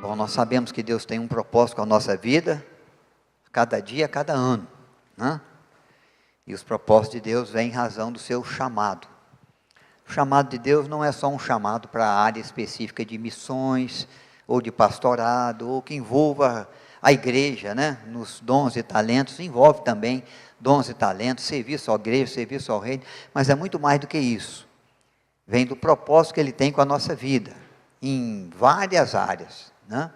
Bom, nós sabemos que Deus tem um propósito com a nossa vida, cada dia, cada ano, né? E os propósitos de Deus vêm em razão do seu chamado. O chamado de Deus não é só um chamado para a área específica de missões, ou de pastorado, ou que envolva a igreja, né? Nos dons e talentos, envolve também dons e talentos, serviço à igreja, serviço ao reino, mas é muito mais do que isso. Vem do propósito que Ele tem com a nossa vida, em várias áreas, né?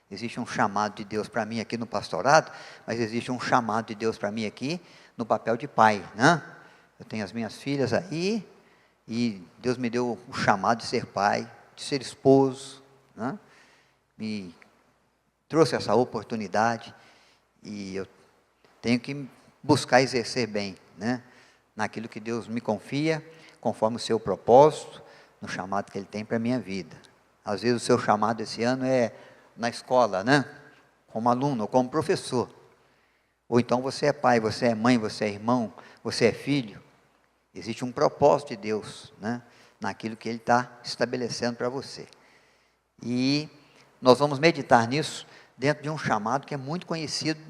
Existe um chamado de Deus para mim aqui no pastorado, mas existe um chamado de Deus para mim aqui no papel de pai, né? Eu tenho as minhas filhas aí, e Deus me deu o chamado de ser pai, de ser esposo, né? Me trouxe essa oportunidade, e eu tenho que buscar exercer bem, né? Naquilo que Deus me confia, conforme o seu propósito, no chamado que Ele tem para a minha vida. Às vezes o seu chamado esse ano é na escola, né? Como aluno, ou como professor. Ou então você é pai, você é mãe, você é irmão, você é filho. Existe um propósito de Deus, né? Naquilo que Ele está estabelecendo para você. E nós vamos meditar nisso dentro de um chamado que é muito conhecido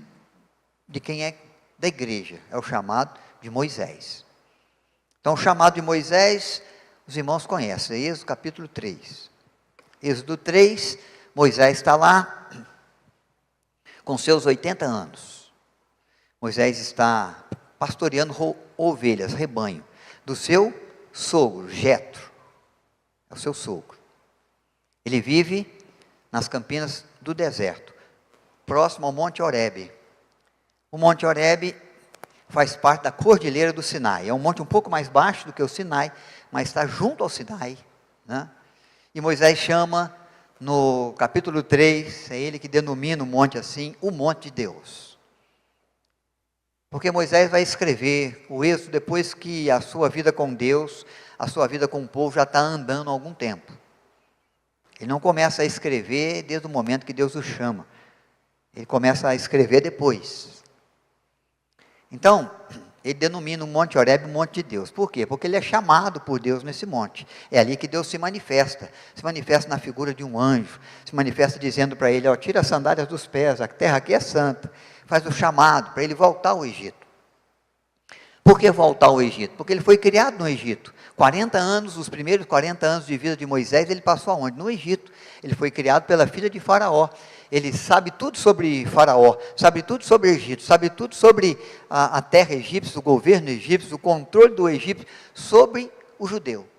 de quem é da igreja. É o chamado de Moisés. Então, o chamado de Moisés, os irmãos conhecem, Êxodo capítulo 3. Êxodo 3, Moisés está lá, com seus 80 anos. Moisés está pastoreando ovelhas, rebanho, do seu sogro, Jetro. É o seu sogro. Ele vive nas campinas do deserto, próximo ao Monte Horebe. O Monte Horebe faz parte da Cordilheira do Sinai. É um monte um pouco mais baixo do que o Sinai, mas está junto ao Sinai, né? E Moisés chama, no capítulo 3, é ele que denomina o monte assim, o monte de Deus. Porque Moisés vai escrever o Êxodo depois que a sua vida com Deus, a sua vida com o povo já está andando há algum tempo. Ele não começa a escrever desde o momento que Deus o chama. Ele começa a escrever depois. Então, ele denomina o Monte Horebe o Monte de Deus. Por quê? Porque ele é chamado por Deus nesse monte. É ali que Deus se manifesta na figura de um anjo, se manifesta dizendo para ele, ó, tira as sandálias dos pés, a terra aqui é santa. Faz o chamado para ele voltar ao Egito. Por que voltar ao Egito? Porque ele foi criado no Egito. 40 anos, os primeiros 40 anos de vida de Moisés, ele passou aonde? No Egito. Ele foi criado pela filha de Faraó. Ele sabe tudo sobre Faraó, sabe tudo sobre o Egito, sabe tudo sobre a terra egípcia, o governo egípcio, o controle do Egito, sobre o judeu,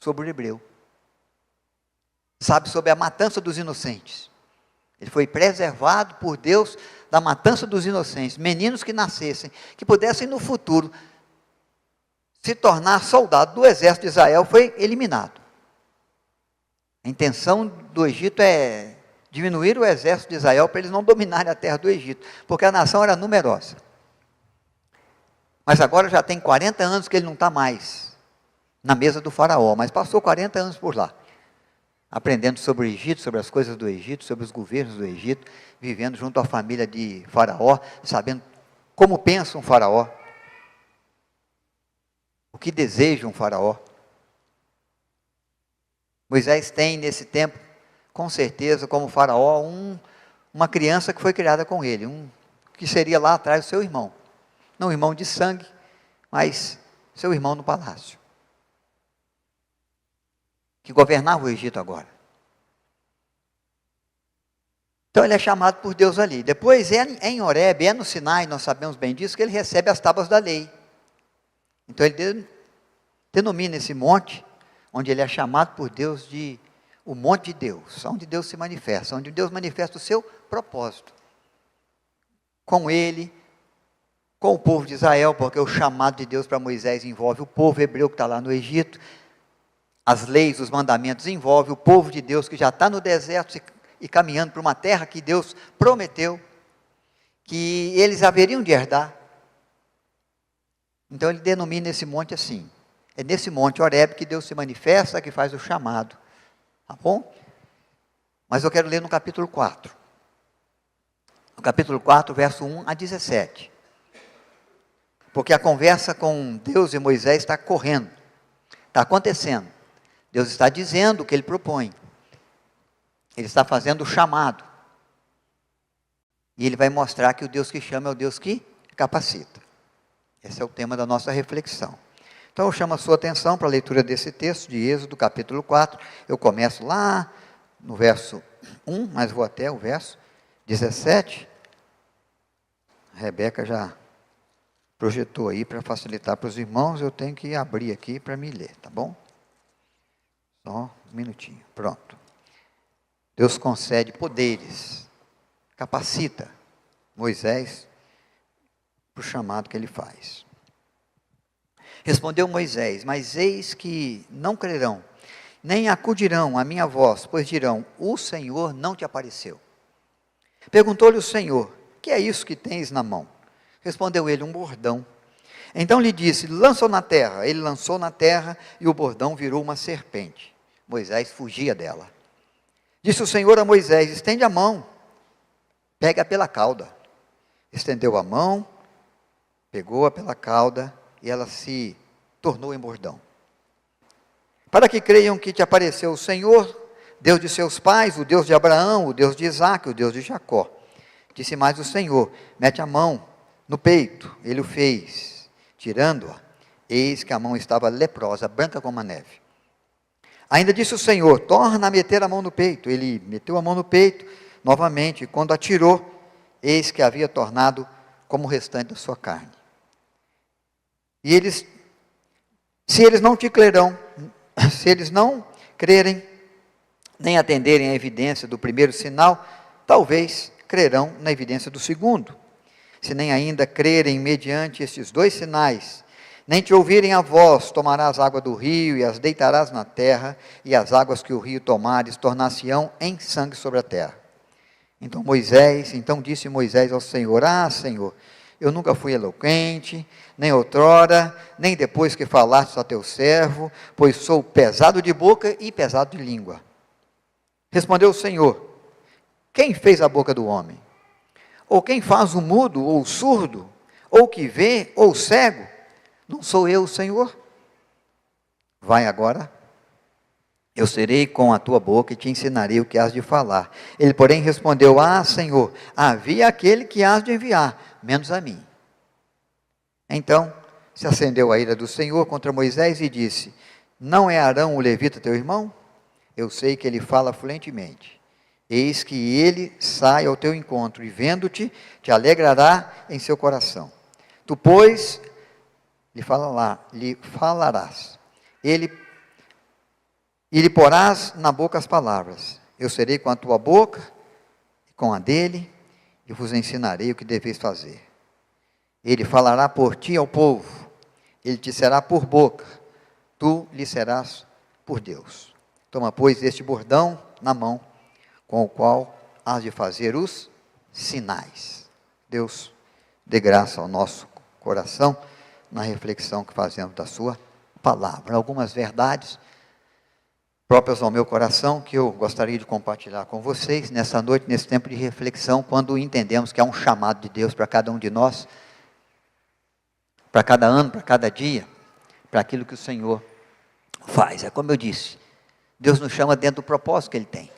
sobre o hebreu. Sabe sobre a matança dos inocentes. Ele foi preservado por Deus da matança dos inocentes, meninos que nascessem, que pudessem no futuro se tornar soldado do exército de Israel, foi eliminado. A intenção do Egito é diminuir o exército de Israel para eles não dominarem a terra do Egito, porque a nação era numerosa. Mas agora já tem 40 anos que ele não está mais na mesa do faraó, mas passou 40 anos por lá, aprendendo sobre o Egito, sobre as coisas do Egito, sobre os governos do Egito, vivendo junto à família de Faraó, sabendo como pensa um faraó, o que deseja um faraó. Moisés tem nesse tempo, com certeza, como faraó, uma criança que foi criada com ele, que seria lá atrás o seu irmão, não irmão de sangue, mas seu irmão no palácio, que governava o Egito agora. Então ele é chamado por Deus ali. Depois é em Horebe, é no Sinai, nós sabemos bem disso, que ele recebe as tábuas da lei. Então ele denomina esse monte, onde ele é chamado por Deus de o monte de Deus, onde Deus se manifesta, onde Deus manifesta o seu propósito. Com ele, com o povo de Israel, porque o chamado de Deus para Moisés envolve o povo hebreu que está lá no Egito, as leis, os mandamentos envolvem o povo de Deus que já está no deserto e caminhando para uma terra que Deus prometeu, que eles haveriam de herdar. Então ele denomina esse monte assim, é nesse monte Horebe que Deus se manifesta, que faz o chamado, tá bom? Mas eu quero ler no capítulo 4, no capítulo 4, verso 1 a 17, porque a conversa com Deus e Moisés está correndo, está acontecendo, Deus está dizendo o que ele propõe, Ele está fazendo o chamado. E ele vai mostrar que o Deus que chama é o Deus que capacita. Esse é o tema da nossa reflexão. Então eu chamo a sua atenção para a leitura desse texto de Êxodo, capítulo 4. Eu começo lá no verso 1, mas vou até o verso 17. A Rebeca já projetou aí para facilitar para os irmãos. Eu tenho que abrir aqui para me ler, tá bom? Só um minutinho, pronto. Deus concede poderes, capacita Moisés para o chamado que ele faz. Respondeu Moisés: mas eis que não crerão, nem acudirão à minha voz, pois dirão: o Senhor não te apareceu. Perguntou-lhe o Senhor: que é isso que tens na mão? Respondeu ele: um bordão. Então lhe disse: lança-o na terra. Ele lançou na terra e o bordão virou uma serpente. Moisés fugia dela. Disse o Senhor a Moisés: estende a mão, pega pela cauda. Estendeu a mão, pegou-a pela cauda e ela se tornou em bordão. Para que creiam que te apareceu o Senhor, Deus de seus pais, o Deus de Abraão, o Deus de Isaque, o Deus de Jacó. Disse mais o Senhor: mete a mão no peito. Ele o fez. Tirando-a, eis que a mão estava leprosa, branca como a neve. Ainda disse o Senhor: torna a meter a mão no peito. Ele meteu a mão no peito novamente, e quando atirou, eis que havia tornado como o restante da sua carne. E se eles não te crerão, se eles não crerem, nem atenderem à evidência do primeiro sinal, talvez crerão na evidência do segundo. Se nem ainda crerem mediante estes dois sinais, nem te ouvirem a voz, tomarás água do rio e as deitarás na terra, e as águas que o rio tomares tornar-se-ão em sangue sobre a terra. Então disse Moisés ao Senhor: ah, Senhor, eu nunca fui eloquente, nem outrora, nem depois que falaste a teu servo, pois sou pesado de boca e pesado de língua. Respondeu o Senhor: quem fez a boca do homem? Ou quem faz o mudo, ou o surdo, ou que vê, ou o cego? Não sou eu, Senhor? Vai agora, eu serei com a tua boca e te ensinarei o que has de falar. Ele, porém, respondeu: ah, Senhor, havia aquele que has de enviar, menos a mim. Então se acendeu a ira do Senhor contra Moisés e disse: não é Arão o levita teu irmão? Eu sei que ele fala fluentemente. Eis que ele sai ao teu encontro e, vendo-te, te alegrará em seu coração. Tu, pois, lhe falarás. E lhe porás na boca as palavras. Eu serei com a tua boca e com a dele, e vos ensinarei o que deveis fazer. Ele falará por ti ao povo, ele te será por boca, tu lhe serás por Deus. Toma, pois, este bordão na mão, com o qual hás de fazer os sinais. Deus dê graça ao nosso coração, na reflexão que fazemos da sua palavra. Algumas verdades próprias ao meu coração, que eu gostaria de compartilhar com vocês, nessa noite, nesse tempo de reflexão, quando entendemos que há um chamado de Deus para cada um de nós, para cada ano, para cada dia, para aquilo que o Senhor faz. É como eu disse, Deus nos chama dentro do propósito que Ele tem,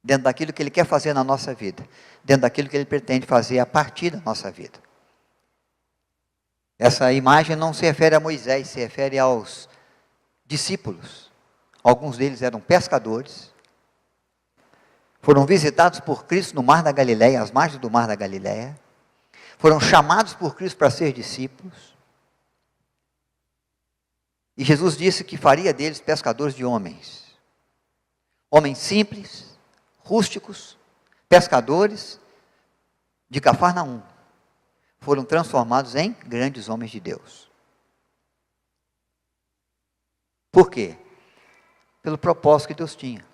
dentro daquilo que Ele quer fazer na nossa vida, dentro daquilo que Ele pretende fazer a partir da nossa vida. Essa imagem não se refere a Moisés, se refere aos discípulos. Alguns deles eram pescadores, foram visitados por Cristo no Mar da Galileia, às margens do Mar da Galileia, foram chamados por Cristo para ser discípulos, e Jesus disse que faria deles pescadores de homens, homens simples, rústicos, pescadores de Cafarnaum, foram transformados em grandes homens de Deus. Por quê? Pelo propósito que Deus tinha,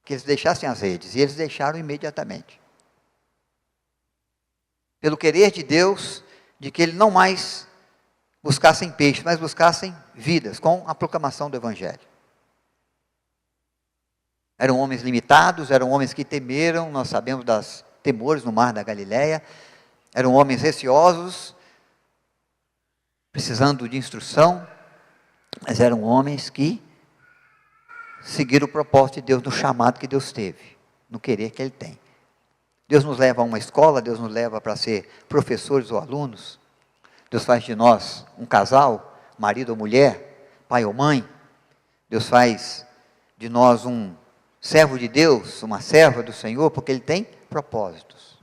que eles deixassem as redes, e eles deixaram imediatamente. Pelo querer de Deus, de que Ele não mais buscassem peixe, mas buscassem vidas, com a proclamação do Evangelho. Eram homens limitados, eram homens que temeram, nós sabemos das temores no Mar da Galileia, eram homens receosos, precisando de instrução, mas eram homens que seguir o propósito de Deus no chamado que Deus teve, no querer que Ele tem. Deus nos leva a uma escola, Deus nos leva para ser professores ou alunos. Deus faz de nós um casal, marido ou mulher, pai ou mãe. Deus faz de nós um servo de Deus, uma serva do Senhor, porque Ele tem propósitos.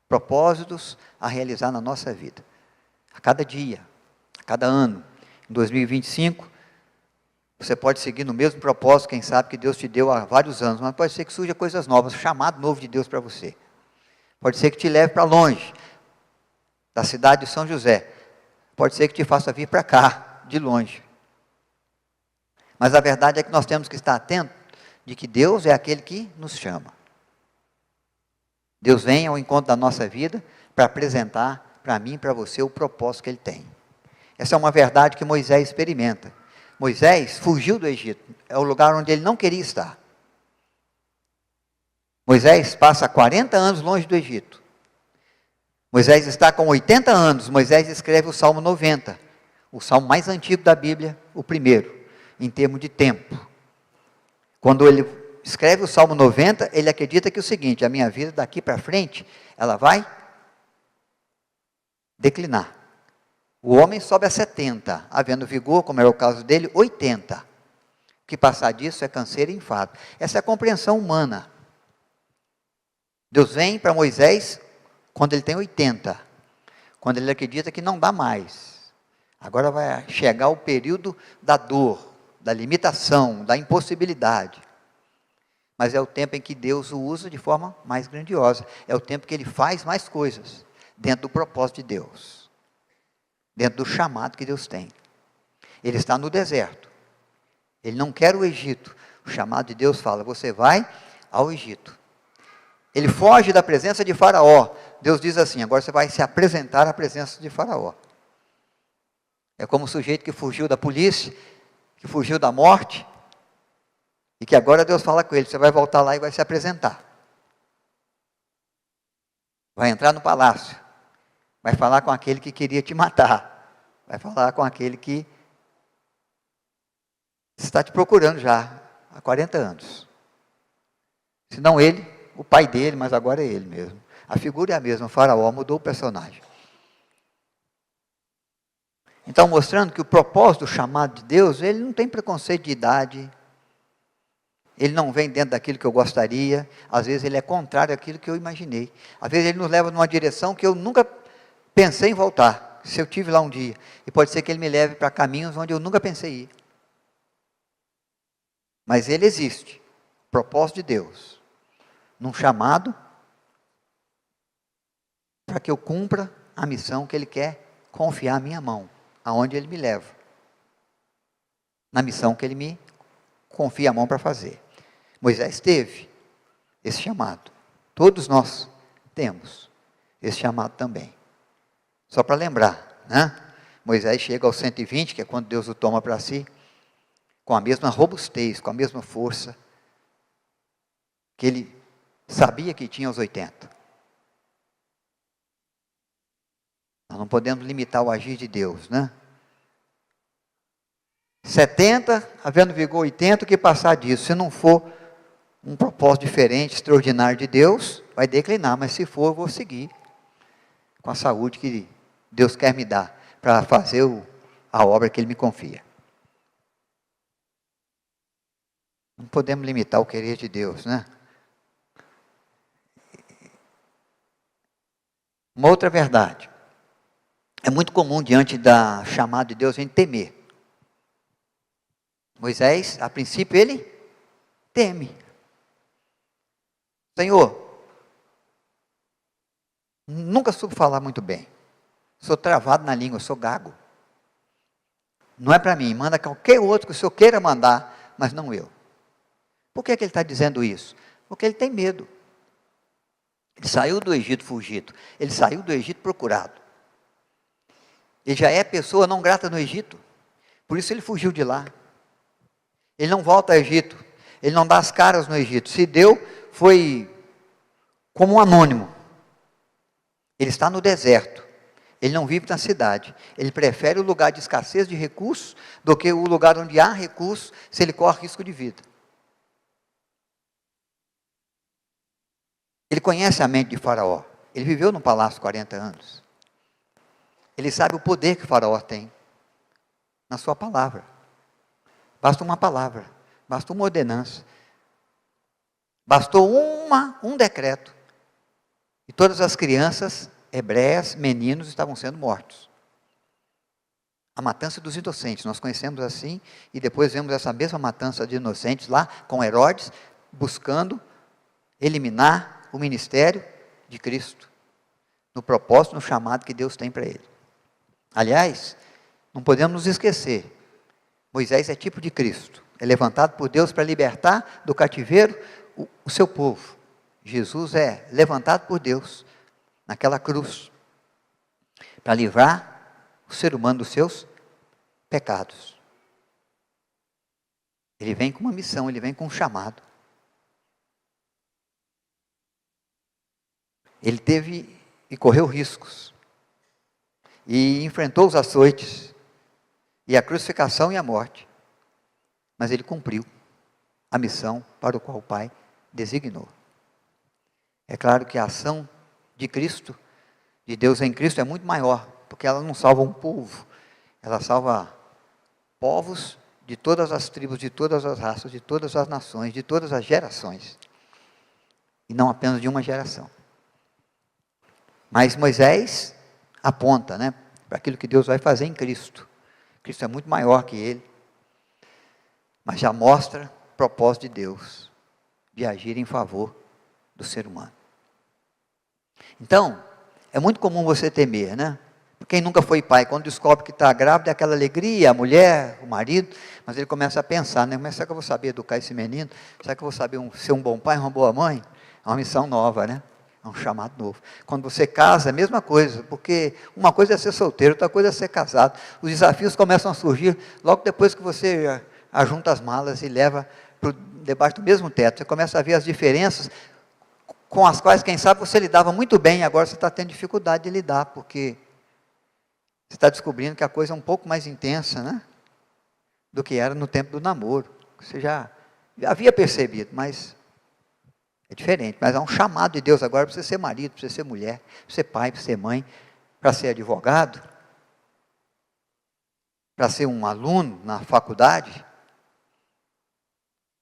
Propósitos a realizar na nossa vida. A cada dia, a cada ano. Em 2025, você pode seguir no mesmo propósito, quem sabe que Deus te deu há vários anos, mas pode ser que surja coisas novas, chamado novo de Deus para você. Pode ser que te leve para longe, da cidade de São José. Pode ser que te faça vir para cá, de longe. Mas a verdade é que nós temos que estar atentos de que Deus é aquele que nos chama. Deus vem ao encontro da nossa vida para apresentar para mim e para você o propósito que Ele tem. Essa é uma verdade que Moisés experimenta. Moisés fugiu do Egito, é o lugar onde ele não queria estar. Moisés passa 40 anos longe do Egito. Moisés está com 80 anos, Moisés escreve o Salmo 90, o salmo mais antigo da Bíblia, o primeiro, em termos de tempo. Quando ele escreve o Salmo 90, ele acredita que é o seguinte: a minha vida daqui para frente, ela vai declinar. O homem sobe a 70, havendo vigor, como era o caso dele, 80. O que passar disso é canseiro e enfado. Essa é a compreensão humana. Deus vem para Moisés quando ele tem 80, quando ele acredita que não dá mais. Agora vai chegar o período da dor, da limitação, da impossibilidade. Mas é o tempo em que Deus o usa de forma mais grandiosa. É o tempo que Ele faz mais coisas, dentro do propósito de Deus. Dentro do chamado que Deus tem. Ele está no deserto. Ele não quer o Egito. O chamado de Deus fala: você vai ao Egito. Ele foge da presença de Faraó. Deus diz assim: agora você vai se apresentar à presença de Faraó. É como o sujeito que fugiu da polícia, que fugiu da morte, e que agora Deus fala com ele: você vai voltar lá e vai se apresentar. Vai entrar no palácio, vai falar com aquele que queria te matar, vai falar com aquele que está te procurando já há 40 anos. Se não ele, o pai dele, mas agora é ele mesmo. A figura é a mesma, o Faraó mudou o personagem. Então, mostrando que o propósito do chamado de Deus, ele não tem preconceito de idade, ele não vem dentro daquilo que eu gostaria, às vezes ele é contrário àquilo que eu imaginei. Às vezes ele nos leva numa direção que eu nunca pensei em voltar, se eu tive lá um dia. E pode ser que ele me leve para caminhos onde eu nunca pensei ir. Mas ele existe, o propósito de Deus, num chamado, para que eu cumpra a missão que Ele quer confiar a minha mão, aonde Ele me leva, na missão que Ele me confia a mão para fazer. Moisés teve esse chamado, todos nós temos esse chamado também. Só para lembrar, né? Moisés chega aos 120, que é quando Deus o toma para si, com a mesma robustez, com a mesma força, que ele sabia que tinha aos 80. Nós não podemos limitar o agir de Deus, né? 70, havendo vigor 80, o que passar disso? Se não for um propósito diferente, extraordinário de Deus, vai declinar, mas se for, eu vou seguir com a saúde que Deus quer me dar, para fazer a obra que Ele me confia. Não podemos limitar o querer de Deus, né? Uma outra verdade. É muito comum, diante da chamada de Deus, a gente temer. Moisés, a princípio, ele teme. Senhor, nunca soube falar muito bem. Sou travado na língua, sou gago. Não é para mim, manda qualquer outro que o Senhor queira mandar, mas não eu. Por que ele está dizendo isso? Porque ele tem medo. Ele saiu do Egito fugido. Ele saiu do Egito procurado. Ele já é pessoa não grata no Egito. Por isso ele fugiu de lá. Ele não volta ao Egito. Ele não dá as caras no Egito. Se deu, foi como um anônimo. Ele está no deserto. Ele não vive na cidade. Ele prefere o lugar de escassez de recursos do que o lugar onde há recursos, se ele corre risco de vida. conhece a mente de Faraó. Ele viveu no palácio 40 anos. Ele sabe o poder que o Faraó tem na sua palavra. Basta uma palavra, basta uma ordenança, bastou um decreto. E todas as crianças hebreias, meninos, estavam sendo mortos. A matança dos inocentes, nós conhecemos assim, e depois vemos essa mesma matança de inocentes lá, com Herodes, buscando eliminar o ministério de Cristo, no propósito, no chamado que Deus tem para ele. Aliás, não podemos nos esquecer, Moisés é tipo de Cristo, é levantado por Deus para libertar do cativeiro o seu povo. Jesus é levantado por Deus naquela cruz para livrar o ser humano dos seus pecados. Ele vem com uma missão, ele vem com um chamado. Ele teve e correu riscos, e enfrentou os açoites, e a crucificação e a morte, mas ele cumpriu a missão para o qual o Pai designou. É claro que a ação de Cristo, de Deus em Cristo, é muito maior, porque ela não salva um povo, ela salva povos de todas as tribos, de todas as raças, de todas as nações, de todas as gerações, e não apenas de uma geração. Mas Moisés aponta, para aquilo que Deus vai fazer em Cristo. Cristo é muito maior que ele, mas já mostra o propósito de Deus, de agir em favor do ser humano. Então, é muito comum você temer, Quem nunca foi pai, quando descobre que está grávida, é aquela alegria, a mulher, o marido, mas ele começa a pensar, Mas será que eu vou saber educar esse menino? Será que eu vou saber ser um bom pai, uma boa mãe? É uma missão nova, É um chamado novo. Quando você casa, é a mesma coisa, porque uma coisa é ser solteiro, outra coisa é ser casado. Os desafios começam a surgir logo depois que você ajunta as malas e leva para debaixo do mesmo teto. Você começa a ver as diferenças com as quais, quem sabe, você lidava muito bem, e agora você está tendo dificuldade de lidar, porque você está descobrindo que a coisa é um pouco mais intensa, do que era no tempo do namoro. Você já havia percebido, mas é diferente. Mas há um chamado de Deus agora para você ser marido, para você ser mulher, para ser pai, para ser mãe, para ser advogado, para ser um aluno na faculdade,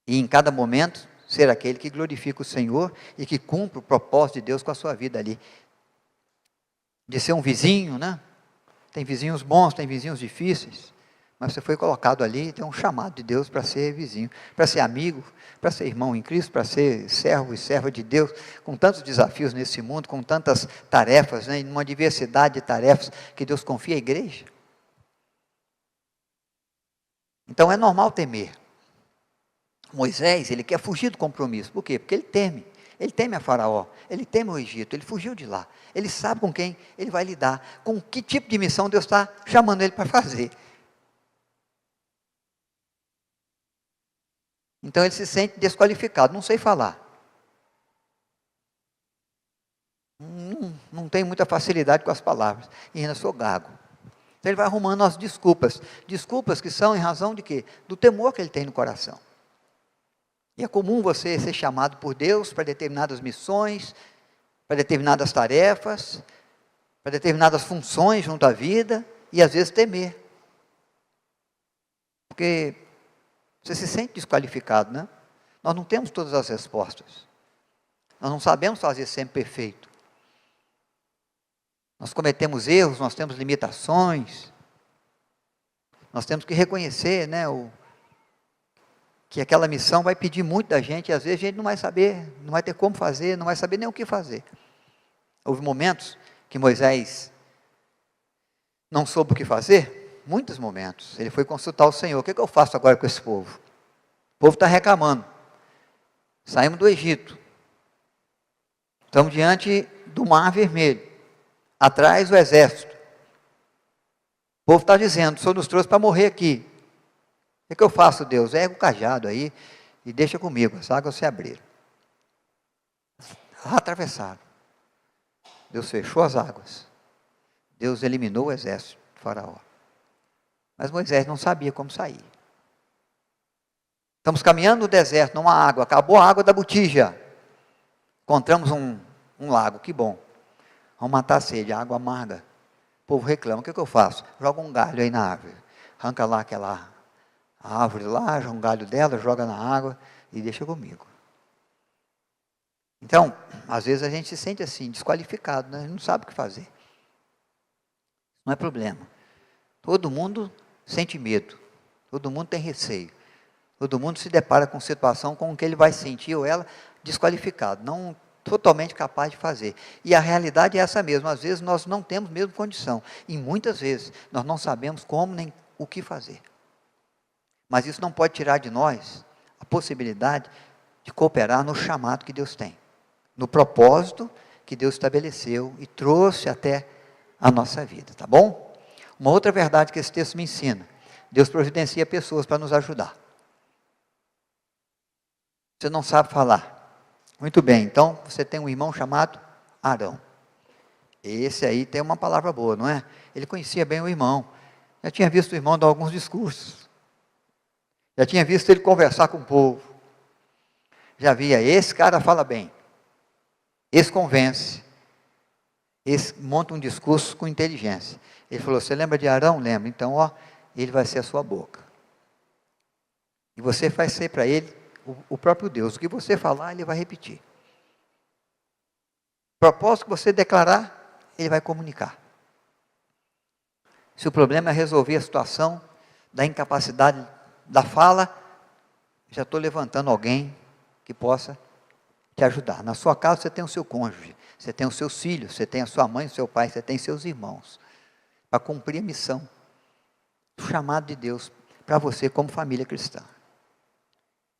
e em cada momento ser aquele que glorifica o Senhor e que cumpre o propósito de Deus com a sua vida ali. De ser um vizinho, Tem vizinhos bons, tem vizinhos difíceis, mas você foi colocado ali, tem um chamado de Deus para ser vizinho, para ser amigo, para ser irmão em Cristo, para ser servo e serva de Deus, com tantos desafios nesse mundo, com tantas tarefas, em uma diversidade de tarefas que Deus confia à igreja. Então é normal temer. Moisés, ele quer fugir do compromisso. Por quê? Porque ele teme a Faraó, ele teme o Egito, ele fugiu de lá, ele sabe com quem ele vai lidar, com que tipo de missão Deus está chamando ele para fazer. Então ele se sente desqualificado, não sei falar, não tenho muita facilidade com as palavras, e ainda sou gago. Então ele vai arrumando as desculpas que são em razão de quê? Do temor que ele tem no coração. E é comum você ser chamado por Deus para determinadas missões, para determinadas tarefas, para determinadas funções junto à vida, e às vezes temer. Porque você se sente desqualificado, Nós não temos todas as respostas. Nós não sabemos fazer sempre perfeito. Nós cometemos erros, nós temos limitações. Nós temos que reconhecer, que aquela missão vai pedir muito da gente, e às vezes a gente não vai saber, não vai ter como fazer, não vai saber nem o que fazer. Houve momentos que Moisés não soube o que fazer, muitos momentos. Ele foi consultar o Senhor, o que eu faço agora com esse povo? O povo está reclamando. Saímos do Egito, estamos diante do Mar Vermelho, atrás o exército. O povo está dizendo, o Senhor nos trouxe para morrer aqui. O que eu faço, Deus? Erga o cajado aí e deixa comigo, as águas se abriram. Atravessaram. Deus fechou as águas. Deus eliminou o exército do Faraó. Mas Moisés não sabia como sair. Estamos caminhando no deserto, não há água, acabou a água da botija. Encontramos um lago, que bom. Vamos matar a sede, a água amarga. O povo reclama, o que eu faço? Joga um galho aí na árvore. Arranca lá aquela árvore lá, joga um galho dela, joga na água e deixa comigo. Então, às vezes a gente se sente assim, desqualificado, né? A gente não sabe o que fazer. Não é problema. Todo mundo sente medo. Todo mundo tem receio. Todo mundo se depara com situação com que ele vai sentir ou ela desqualificado, não totalmente capaz de fazer. E a realidade é essa mesmo. Às vezes nós não temos mesmo condição. E muitas vezes nós não sabemos como nem o que fazer. Mas isso não pode tirar de nós a possibilidade de cooperar no chamado que Deus tem. No propósito que Deus estabeleceu e trouxe até a nossa vida, tá bom? Uma outra verdade que esse texto me ensina: Deus providencia pessoas para nos ajudar. Você não sabe falar. Muito bem, então você tem um irmão chamado Arão. Esse aí tem uma palavra boa, não é? Ele conhecia bem o irmão. Já tinha visto o irmão dar alguns discursos. Já tinha visto ele conversar com o povo. Já via, esse cara fala bem. Esse convence. Esse monta um discurso com inteligência. Ele falou, você lembra de Arão? Lembra. Então, ele vai ser a sua boca. E você vai ser para ele o próprio Deus. O que você falar, ele vai repetir. O propósito que você declarar, ele vai comunicar. Se o problema é resolver a situação da incapacidade da fala, já estou levantando alguém que possa te ajudar. Na sua casa você tem o seu cônjuge, você tem os seus filhos, você tem a sua mãe, o seu pai, você tem seus irmãos, para cumprir a missão, o chamado de Deus para você como família cristã.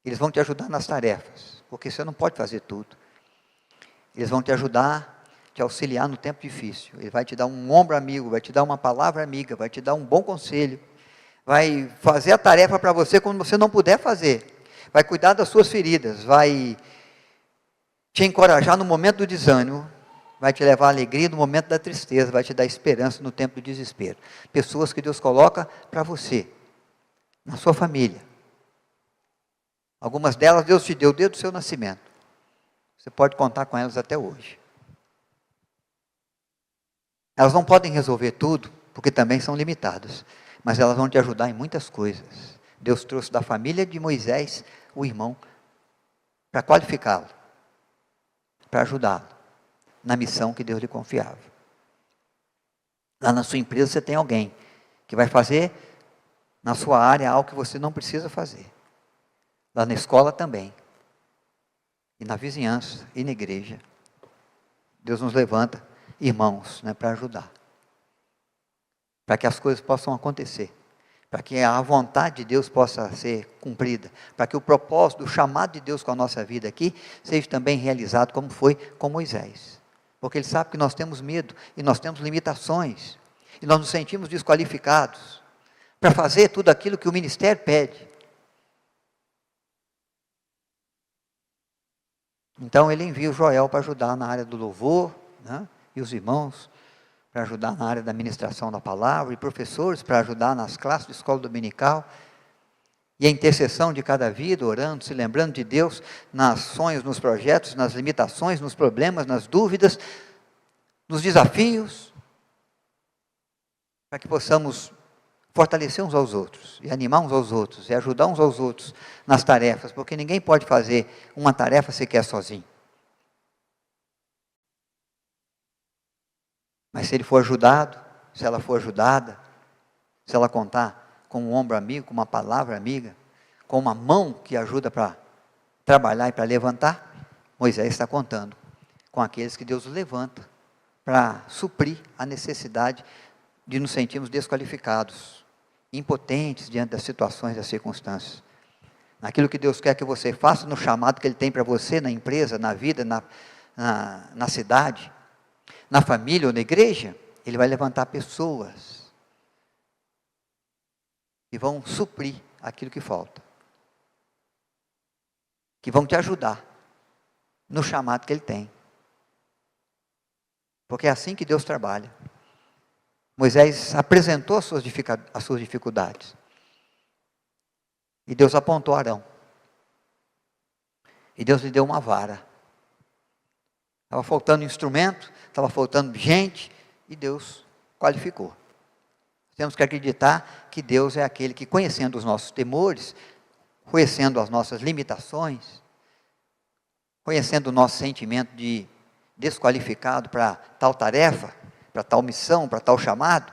Eles vão te ajudar nas tarefas, porque você não pode fazer tudo. Eles vão te ajudar, te auxiliar no tempo difícil. Ele vai te dar um ombro amigo, vai te dar uma palavra amiga, vai te dar um bom conselho, vai fazer a tarefa para você quando você não puder fazer, vai cuidar das suas feridas, vai te encorajar no momento do desânimo, vai te levar à alegria no momento da tristeza, vai te dar esperança no tempo do desespero. Pessoas que Deus coloca para você, na sua família. Algumas delas Deus te deu desde o seu nascimento. Você pode contar com elas até hoje. Elas não podem resolver tudo, porque também são limitadas, mas elas vão te ajudar em muitas coisas. Deus trouxe da família de Moisés o irmão para qualificá-lo, para ajudá-lo na missão que Deus lhe confiava. Lá na sua empresa você tem alguém que vai fazer na sua área algo que você não precisa fazer. Lá na escola também. E na vizinhança, e na igreja. Deus nos levanta irmãos, né, para ajudar. Para que as coisas possam acontecer. Para que a vontade de Deus possa ser cumprida. Para que o propósito, o chamado de Deus com a nossa vida aqui, seja também realizado como foi com Moisés. Porque Ele sabe que nós temos medo, e nós temos limitações. E nós nos sentimos desqualificados para fazer tudo aquilo que o ministério pede. Então ele envia o Joel para ajudar na área do louvor, né? E os irmãos para ajudar na área da ministração da palavra, e professores para ajudar nas classes de escola dominical, e a intercessão de cada vida, orando, se lembrando de Deus, nas sonhos, nos projetos, nas limitações, nos problemas, nas dúvidas, nos desafios, para que possamos fortalecer uns aos outros, e animar uns aos outros, e ajudar uns aos outros nas tarefas, porque ninguém pode fazer uma tarefa sequer sozinho. Mas se ele for ajudado, se ela for ajudada, se ela contar com um ombro amigo, com uma palavra amiga, com uma mão que ajuda para trabalhar e para levantar, Moisés está contando com aqueles que Deus levanta para suprir a necessidade de nos sentirmos desqualificados, impotentes diante das situações, das circunstâncias. Naquilo que Deus quer que você faça, no chamado que Ele tem para você, na empresa, na vida, na cidade, na família ou na igreja, Ele vai levantar pessoas que vão suprir aquilo que falta, que vão te ajudar no chamado que Ele tem. Porque é assim que Deus trabalha. Moisés apresentou as suas dificuldades. E Deus apontou Arão. E Deus lhe deu uma vara. Estava faltando instrumento, estava faltando gente, e Deus qualificou. Temos que acreditar que Deus é aquele que, conhecendo os nossos temores, conhecendo as nossas limitações, conhecendo o nosso sentimento de desqualificado para tal tarefa, para tal missão, para tal chamado,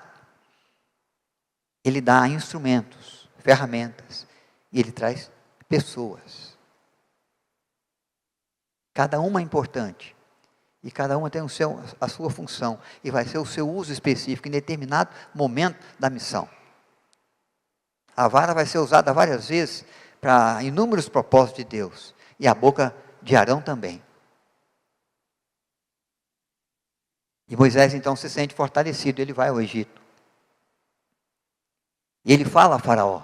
Ele dá instrumentos, ferramentas, e Ele traz pessoas. Cada uma é importante, e cada uma tem a sua função, e vai ser o seu uso específico em determinado momento da missão. A vara vai ser usada várias vezes para inúmeros propósitos de Deus, e a boca de Arão também. E Moisés então se sente fortalecido, ele vai ao Egito. E ele fala a Faraó.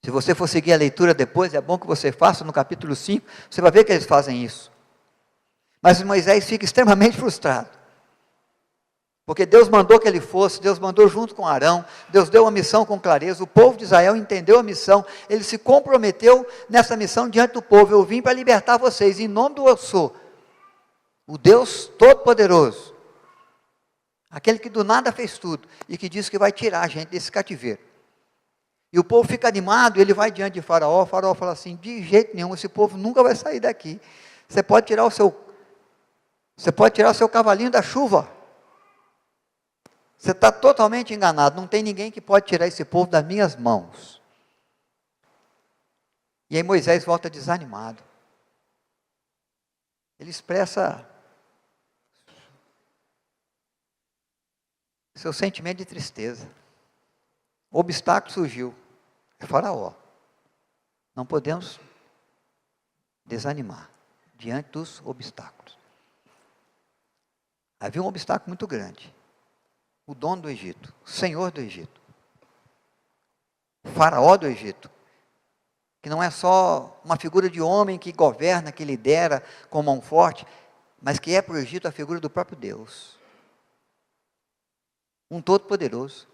Se você for seguir a leitura depois, é bom que você faça no capítulo 5, você vai ver que eles fazem isso. Mas Moisés fica extremamente frustrado. Porque Deus mandou que ele fosse, Deus mandou junto com Arão, Deus deu a missão com clareza, o povo de Israel entendeu a missão, ele se comprometeu nessa missão diante do povo. Eu vim para libertar vocês, em nome do Eu Sou, o Deus Todo-Poderoso, aquele que do nada fez tudo, e que disse que vai tirar a gente desse cativeiro. E o povo fica animado, ele vai diante de Faraó, Faraó fala assim, de jeito nenhum, esse povo nunca vai sair daqui. Você pode tirar o seu cavalinho da chuva. Você está totalmente enganado, não tem ninguém que pode tirar esse povo das minhas mãos. E aí Moisés volta desanimado. Ele expressa seu sentimento de tristeza. O obstáculo surgiu, é Faraó. Não podemos desanimar diante dos obstáculos. Havia um obstáculo muito grande. O dono do Egito, o senhor do Egito, o faraó do Egito, que não é só uma figura de homem que governa, que lidera com mão forte, mas que é para o Egito a figura do próprio Deus. Um todo-poderoso,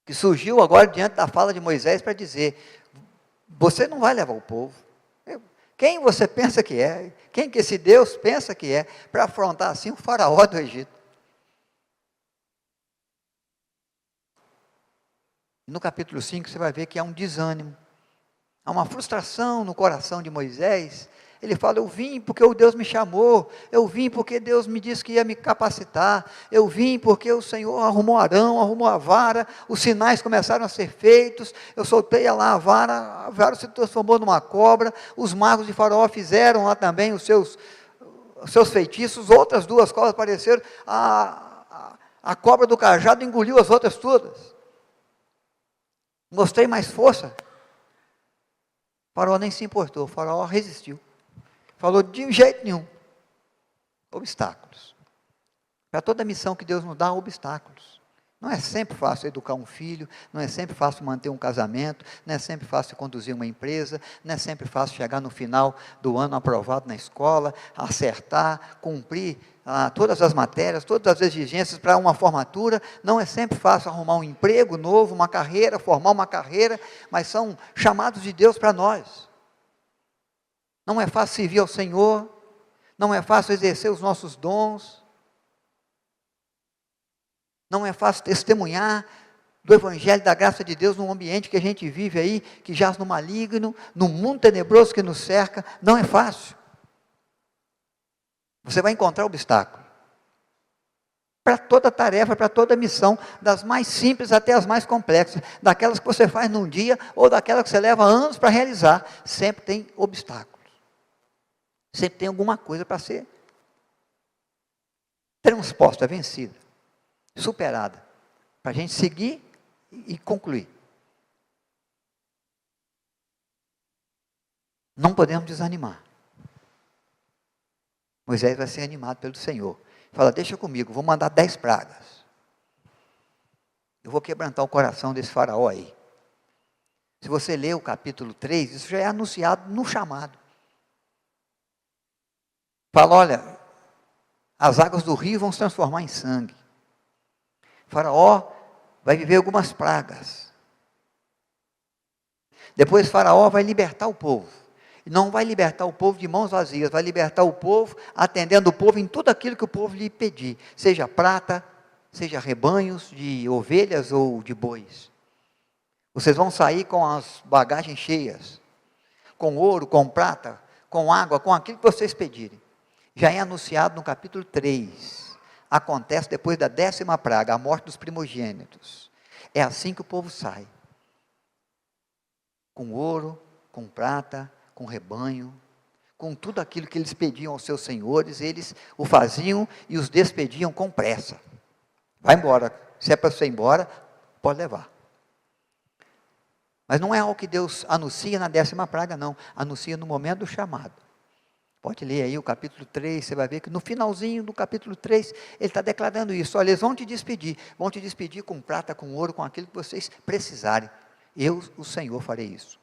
que surgiu agora diante da fala de Moisés para dizer, você não vai levar o povo. Quem você pensa que é? Quem que esse Deus pensa que é para afrontar assim o faraó do Egito? No capítulo 5 você vai ver que há um desânimo, há uma frustração no coração de Moisés. Ele fala, eu vim porque o Deus me chamou, eu vim porque Deus me disse que ia me capacitar, eu vim porque o Senhor arrumou Arão, arrumou a vara, os sinais começaram a ser feitos, eu soltei lá a vara se transformou numa cobra, os magos de Faraó fizeram lá também os seus feitiços, outras duas cobras apareceram, a cobra do cajado engoliu as outras todas. Mostrei mais força. O Faraó nem se importou, o Faraó resistiu. Falou, de jeito nenhum. Obstáculos. Para toda missão que Deus nos dá, obstáculos. Não é sempre fácil educar um filho, não é sempre fácil manter um casamento, não é sempre fácil conduzir uma empresa, não é sempre fácil chegar no final do ano aprovado na escola, acertar, cumprir todas as matérias, todas as exigências para uma formatura. Não é sempre fácil arrumar um emprego novo, uma carreira, formar uma carreira, mas são chamados de Deus para nós. Não é fácil servir ao Senhor, não é fácil exercer os nossos dons, não é fácil testemunhar do Evangelho da graça de Deus num ambiente que a gente vive aí, que jaz no maligno, no mundo tenebroso que nos cerca. Não é fácil. Você vai encontrar obstáculo. Para toda tarefa, para toda missão, das mais simples até as mais complexas, daquelas que você faz num dia, ou daquelas que você leva anos para realizar, sempre tem obstáculos. Sempre tem alguma coisa para ser transposta, vencida, superada, para a gente seguir e concluir. Não podemos desanimar. Moisés vai ser animado pelo Senhor. Fala, deixa comigo, vou mandar 10 pragas. Eu vou quebrantar o coração desse faraó aí. Se você ler o capítulo 3, isso já é anunciado no chamado. Fala, olha, as águas do rio vão se transformar em sangue. Faraó vai viver algumas pragas. Depois Faraó vai libertar o povo. Não vai libertar o povo de mãos vazias, vai libertar o povo atendendo o povo em tudo aquilo que o povo lhe pedir, seja prata, seja rebanhos de ovelhas ou de bois. Vocês vão sair com as bagagens cheias, com ouro, com prata, com água, com aquilo que vocês pedirem. Já é anunciado no capítulo 3. Acontece depois da 10ª praga, a morte dos primogênitos. É assim que o povo sai. Com ouro, com prata, com rebanho, com tudo aquilo que eles pediam aos seus senhores, eles o faziam e os despediam com pressa. Vai embora. Se é para você ir embora, pode levar. Mas não é algo que Deus anuncia na 10ª praga, não. Anuncia no momento do chamado. Pode ler aí o capítulo 3, você vai ver que no finalzinho do capítulo 3, ele está declarando isso. Olha, eles vão te despedir com prata, com ouro, com aquilo que vocês precisarem. Eu, o Senhor, farei isso.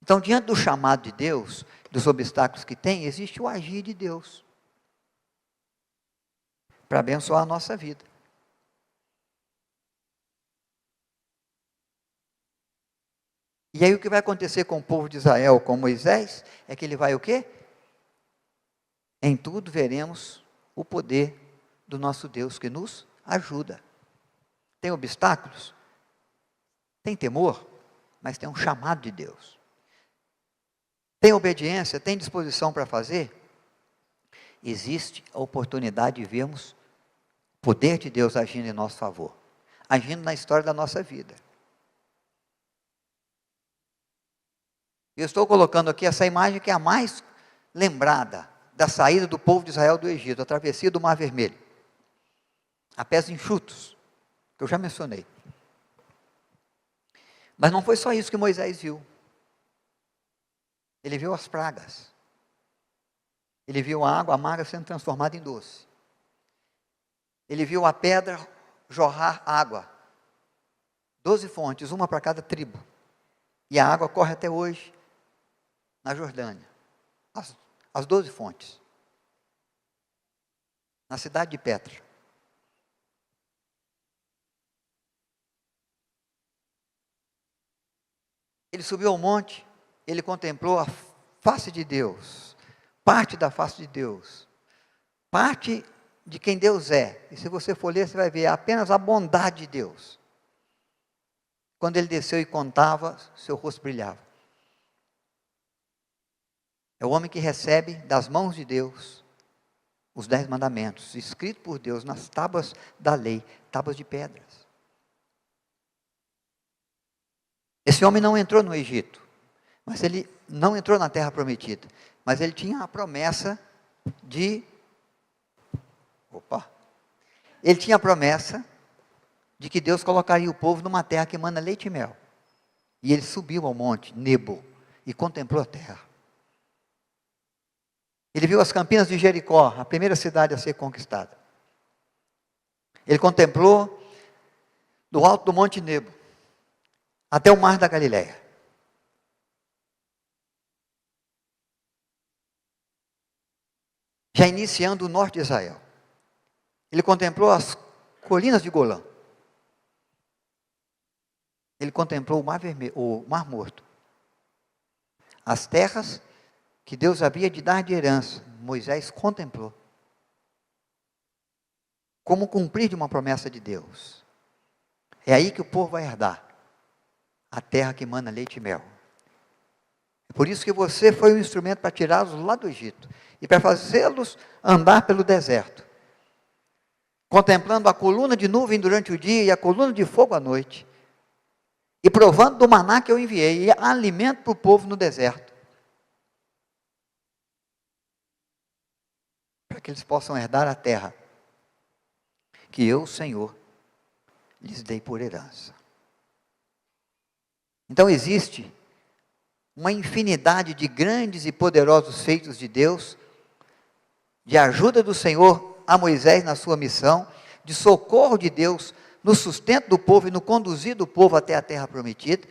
Então, diante do chamado de Deus, dos obstáculos que tem, existe o agir de Deus. Para abençoar a nossa vida. E aí o que vai acontecer com o povo de Israel, com Moisés, é que ele vai o quê? Em tudo veremos o poder do nosso Deus que nos ajuda. Tem obstáculos? Tem temor? Mas tem um chamado de Deus. Tem obediência? Tem disposição para fazer? Existe a oportunidade de vermos o poder de Deus agindo em nosso favor. Agindo na história da nossa vida. Eu estou colocando aqui essa imagem que é a mais lembrada da saída do povo de Israel do Egito, a travessia do Mar Vermelho. A pés enxutos, que eu já mencionei. Mas não foi só isso que Moisés viu. Ele viu as pragas. Ele viu a água amarga sendo transformada em doce. Ele viu a pedra jorrar água. 12 fontes, uma para cada tribo. E a água corre até hoje na Jordânia, as 12 fontes, na cidade de Petra. Ele subiu ao monte, ele contemplou a face de Deus, parte da face de Deus, parte de quem Deus é. E se você for ler, você vai ver apenas a bondade de Deus. Quando ele desceu e contava, seu rosto brilhava. É o homem que recebe das mãos de Deus os 10 mandamentos, escritos por Deus nas tábuas da lei, tábuas de pedras. Esse homem não entrou no Egito, mas ele não entrou na terra prometida, mas ele tinha a promessa ele tinha a promessa de que Deus colocaria o povo numa terra que emana leite e mel. E ele subiu ao monte Nebo e contemplou a terra. Ele viu as campinas de Jericó, a primeira cidade a ser conquistada. Ele contemplou do alto do monte Nebo até o mar da Galileia. Já iniciando o norte de Israel. Ele contemplou as colinas de Golã. Ele contemplou o Mar Vermelho, o Mar Morto. As terras que Deus havia de dar de herança, Moisés contemplou. Como cumprir de uma promessa de Deus. É aí que o povo vai herdar a terra que emana leite e mel. É por isso que você foi um instrumento para tirá-los lá do Egito e para fazê-los andar pelo deserto, contemplando a coluna de nuvem durante o dia e a coluna de fogo à noite, e provando do maná que eu enviei, e alimento para o povo no deserto, para que eles possam herdar a terra que eu, Senhor, lhes dei por herança. Então existe uma infinidade de grandes e poderosos feitos de Deus, de ajuda do Senhor a Moisés na sua missão, de socorro de Deus no sustento do povo e no conduzir do povo até a terra prometida,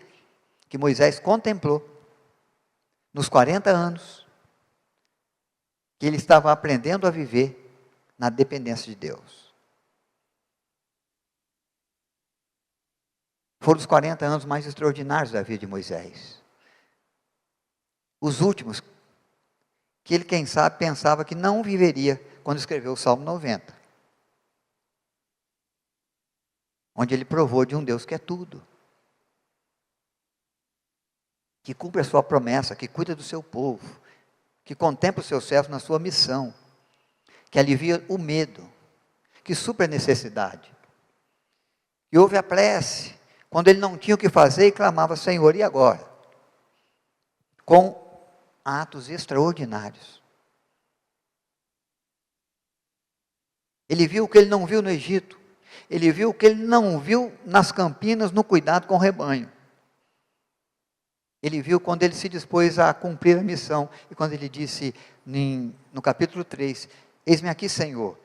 que Moisés contemplou nos 40 anos, que ele estava aprendendo a viver na dependência de Deus. Foram os 40 anos mais extraordinários da vida de Moisés. os últimos, que ele, quem sabe, pensava que não viveria quando escreveu o Salmo 90. Onde ele provou de um Deus que é tudo. Que cumpre a sua promessa, que cuida do seu povo, que contempla os seus servos na sua missão, que alivia o medo, que supre a necessidade. E ouve a prece, quando ele não tinha o que fazer e clamava, Senhor, e agora? Com atos extraordinários. Ele viu o que ele não viu no Egito. Ele viu o que ele não viu nas campinas, no cuidado com o rebanho. Ele viu quando ele se dispôs a cumprir a missão. E quando ele disse, no capítulo 3, eis-me aqui, Senhor.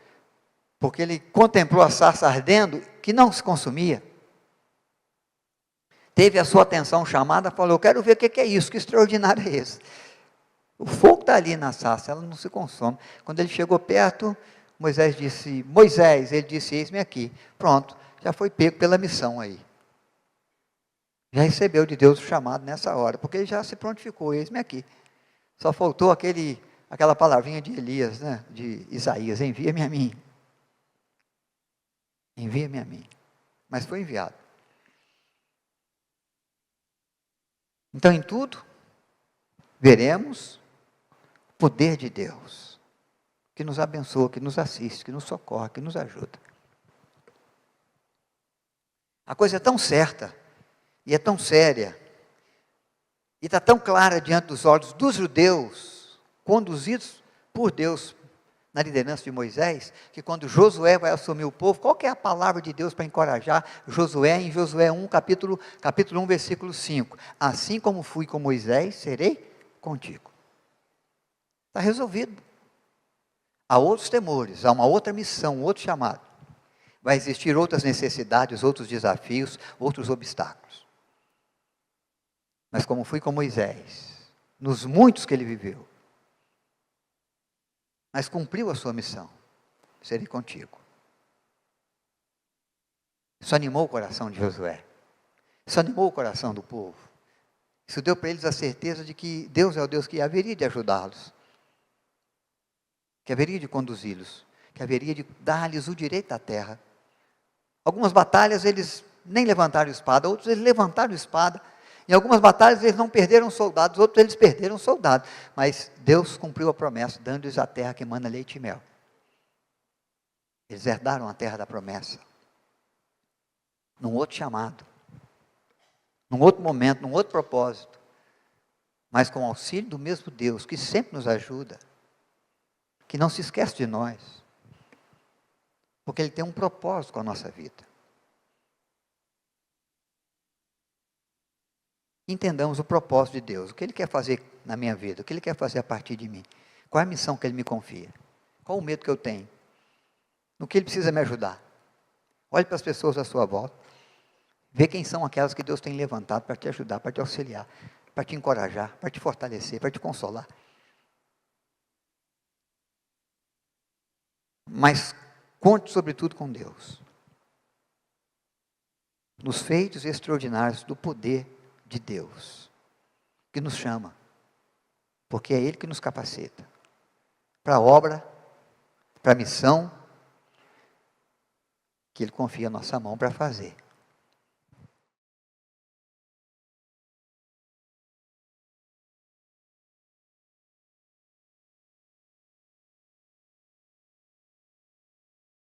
Porque ele contemplou a sarça ardendo, que não se consumia. Teve a sua atenção chamada, falou, eu quero ver o que é isso, que extraordinário é esse. O fogo está ali na sarça, ela não se consome. Quando ele chegou perto, Moisés, ele disse, eis-me aqui. Pronto, já foi pego pela missão aí. Já recebeu de Deus o chamado nessa hora, porque ele já se prontificou, eis-me aqui. Só faltou aquela palavrinha de Elias, né, de Isaías, envia-me a mim. Envia-me a mim. Mas foi enviado. Então, em tudo, veremos o poder de Deus, que nos abençoa, que nos assiste, que nos socorre, que nos ajuda. A coisa é tão certa, e é tão séria, e está tão clara diante dos olhos dos judeus, conduzidos por Deus na liderança de Moisés, que quando Josué vai assumir o povo, qual que é a palavra de Deus para encorajar Josué, em Josué 1, capítulo 1, versículo 5, assim como fui com Moisés, serei contigo. Está resolvido. Há outros temores, há uma outra missão, um outro chamado. Vai existir outras necessidades, outros desafios, outros obstáculos. Mas como fui com Moisés, nos muitos que ele viveu, mas cumpriu a sua missão, serei contigo. Isso animou o coração de Josué. Isso animou o coração do povo. Isso deu para eles a certeza de que Deus é o Deus que haveria de ajudá-los, que haveria de conduzi-los, que haveria de dar-lhes o direito à terra. Algumas batalhas eles nem levantaram espada, outros eles levantaram espada. Em algumas batalhas eles não perderam soldados, outros eles perderam soldados. Mas Deus cumpriu a promessa, dando-lhes a terra que emana leite e mel. Eles herdaram a terra da promessa. Num outro chamado. Num outro momento, num outro propósito. Mas com o auxílio do mesmo Deus, que sempre nos ajuda. Que não se esquece de nós. Porque Ele tem um propósito com a nossa vida. Entendamos o propósito de Deus, o que Ele quer fazer na minha vida, o que Ele quer fazer a partir de mim, qual é a missão que Ele me confia, qual o medo que eu tenho, no que Ele precisa me ajudar. Olhe para as pessoas à sua volta, vê quem são aquelas que Deus tem levantado para te ajudar, para te auxiliar, para te encorajar, para te fortalecer, para te consolar. Mas conte sobretudo com Deus, nos feitos extraordinários do poder de Deus, que nos chama, porque é Ele que nos capacita, para a obra, para a missão, que Ele confia a nossa mão para fazer.